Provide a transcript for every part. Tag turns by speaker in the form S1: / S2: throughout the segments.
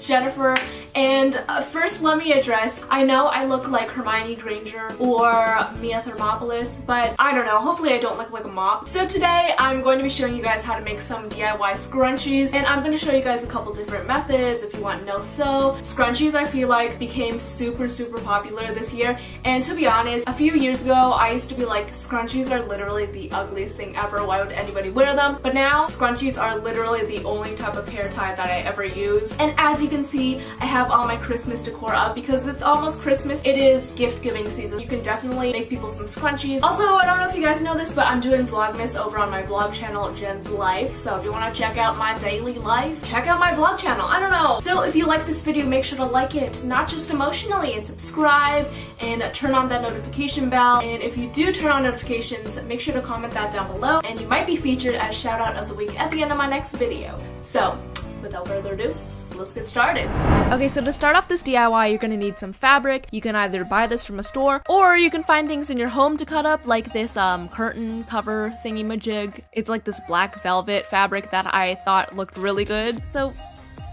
S1: Jennifer, and first let me address, I know I look like Hermione Granger or Mia Thermopolis, but I don't know, hopefully I don't look like a mop. So today I'm going to be showing you guys how to make some DIY scrunchies, and I'm going to show you guys a couple different methods if you want no-sew. Scrunchies I feel like became super popular this year, and to be honest, a few years ago I used to be like, scrunchies are literally the ugliest thing ever, why would anybody wear them? But now scrunchies are literally the only type of hair tie that I ever use. And as you can see, I have all my Christmas decor up because it's almost Christmas. It is gift giving season. You can definitely make people some scrunchies. Also, I don't know if you guys know this, but I'm doing Vlogmas over on my vlog channel, Jen's Life. So if you want to check out my daily life, check out my vlog channel. I don't know. So if you like this video, make sure to like it, not just emotionally, and subscribe and turn on that notification bell. And if you do turn on notifications, make sure to comment that down below, and you might be featured as shout out of the week at the end of my next video. So without further ado, let's get started. Okay, so to start off this DIY, you're gonna need some fabric. You can either buy this from a store, or you can find things in your home to cut up, like this curtain cover thingy-majig. It's like this black velvet fabric that I thought looked really good, so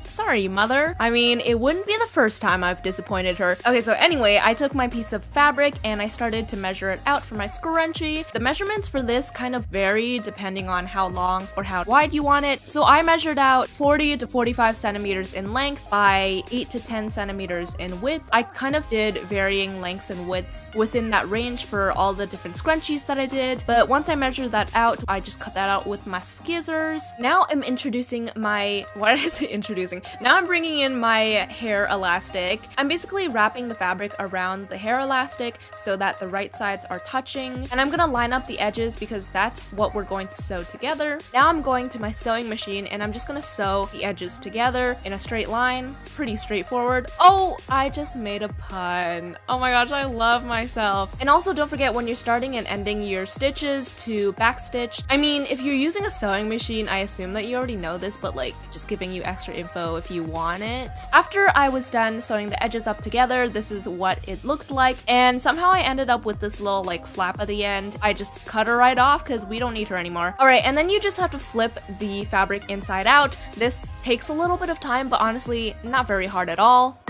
S1: sorry, mother. I mean, it wouldn't be the first time I've disappointed her. Okay, so anyway, I took my piece of fabric and I started to measure it out for my scrunchie. The measurements for this kind of vary depending on how long or how wide you want it. So I measured out 40 to 45 centimeters in length by 8 to 10 centimeters in width. I kind of did varying lengths and widths within that range for all the different scrunchies that I did. But once I measured that out, I just cut that out with my scissors. Now I'm introducing my, why did I say introducing? Now I'm bringing in my hair elastic. I'm basically wrapping the fabric around the hair elastic so that the right sides are touching. And I'm gonna line up the edges because that's what we're going to sew together. Now I'm going to my sewing machine and I'm just gonna sew the edges together in a straight line. Pretty straightforward. Oh, I just made a pun. Oh my gosh, I love myself. And also don't forget when you're starting and ending your stitches to backstitch. I mean, if you're using a sewing machine, I assume that you already know this, but like just giving you extra info if you want it. After I was done sewing the edges up together, this is what it looked like, and somehow I ended up with this little like flap at the end. I just cut her right off because we don't need her anymore. Alright, and then you just have to flip the fabric inside out. This takes a little bit of time, but honestly, not very hard at all.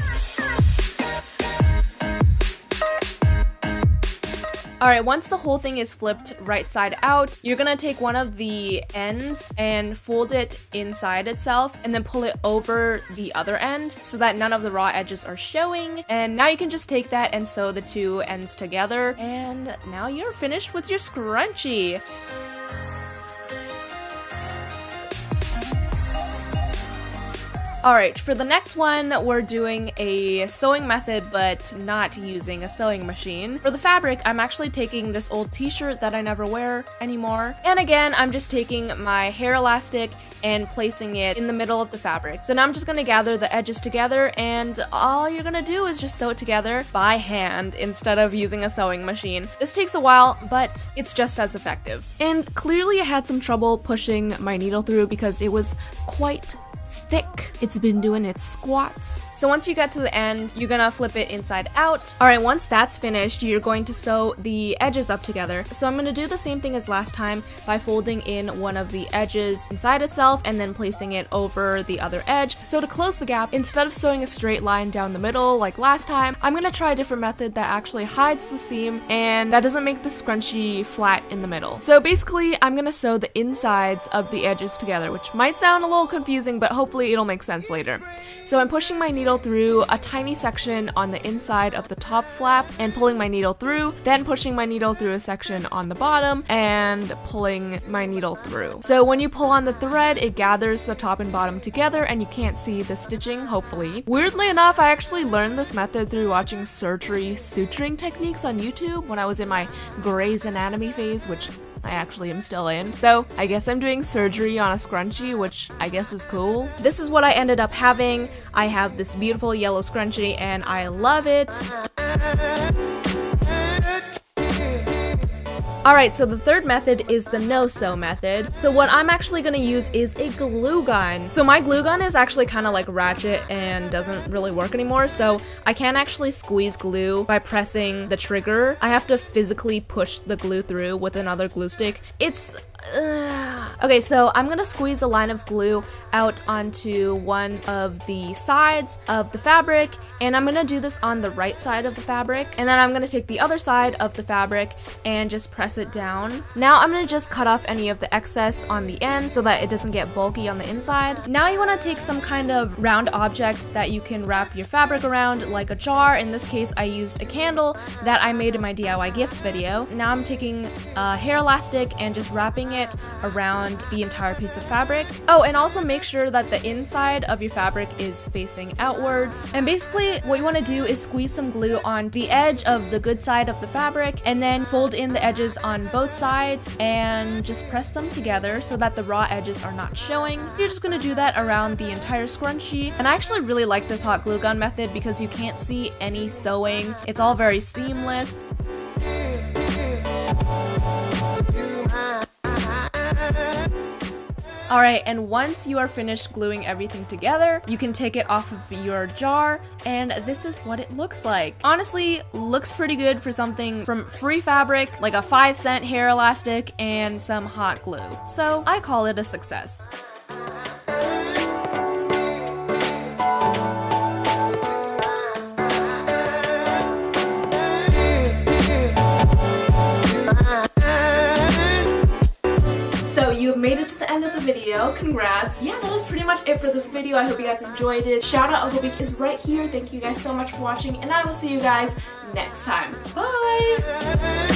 S1: Alright, once the whole thing is flipped right side out, you're gonna take one of the ends and fold it inside itself and then pull it over the other end so that none of the raw edges are showing. And now you can just take that and sew the two ends together, and now you're finished with your scrunchie. Alright, for the next one, we're doing a sewing method, but not using a sewing machine. For the fabric, I'm actually taking this old t-shirt that I never wear anymore. And again, I'm just taking my hair elastic and placing it in the middle of the fabric. So now I'm just gonna gather the edges together, and all you're gonna do is just sew it together by hand instead of using a sewing machine. This takes a while, but it's just as effective. And clearly I had some trouble pushing my needle through because it was quite thick. It's been doing its squats. So once you get to the end, you're gonna flip it inside out. Alright, once that's finished, you're going to sew the edges up together. So I'm gonna do the same thing as last time by folding in one of the edges inside itself and then placing it over the other edge. So to close the gap, instead of sewing a straight line down the middle like last time, I'm gonna try a different method that actually hides the seam and that doesn't make the scrunchie flat in the middle. So basically, I'm gonna sew the insides of the edges together, which might sound a little confusing, but hopefully it'll make sense later. So I'm pushing my needle through a tiny section on the inside of the top flap and pulling my needle through, then pushing my needle through a section on the bottom and pulling my needle through. So when you pull on the thread, it gathers the top and bottom together and you can't see the stitching, hopefully. Weirdly enough, I actually learned this method through watching surgery suturing techniques on YouTube when I was in my Grey's Anatomy phase, which I actually am still in. So I guess I'm doing surgery on a scrunchie, which I guess is cool. This is what I ended up having. I have this beautiful yellow scrunchie and I love it. Alright, so the third method is the no-sew method. So what I'm actually gonna use is a glue gun. So my glue gun is actually kind of like ratchet and doesn't really work anymore, so I can't actually squeeze glue by pressing the trigger. I have to physically push the glue through with another glue stick. It's Okay, so I'm gonna squeeze a line of glue out onto one of the sides of the fabric, and I'm gonna do this on the right side of the fabric, and then I'm gonna take the other side of the fabric and just press it down. Now I'm gonna just cut off any of the excess on the end so that it doesn't get bulky on the inside. Now you wanna take some kind of round object that you can wrap your fabric around, like a jar. In this case, I used a candle that I made in my DIY gifts video. Now I'm taking a hair elastic and just wrapping it around the entire piece of fabric. Oh, and also make sure that the inside of your fabric is facing outwards. And basically what you want to do is squeeze some glue on the edge of the good side of the fabric, and then fold in the edges on both sides and just press them together so that the raw edges are not showing. You're just going to do that around the entire scrunchie. And I actually really like this hot glue gun method because you can't see any sewing. It's all very seamless. Alright, and once you are finished gluing everything together, you can take it off of your jar, and this is what it looks like. Honestly, looks pretty good for something from free fabric, like a 5-cent hair elastic and some hot glue. So I call it a success. So you've made it to the end of the video. Congrats. Yeah, that is pretty much it for this video. I hope you guys enjoyed it. Shout out of the week is right here. Thank you guys so much for watching, and I will see you guys next time. Bye!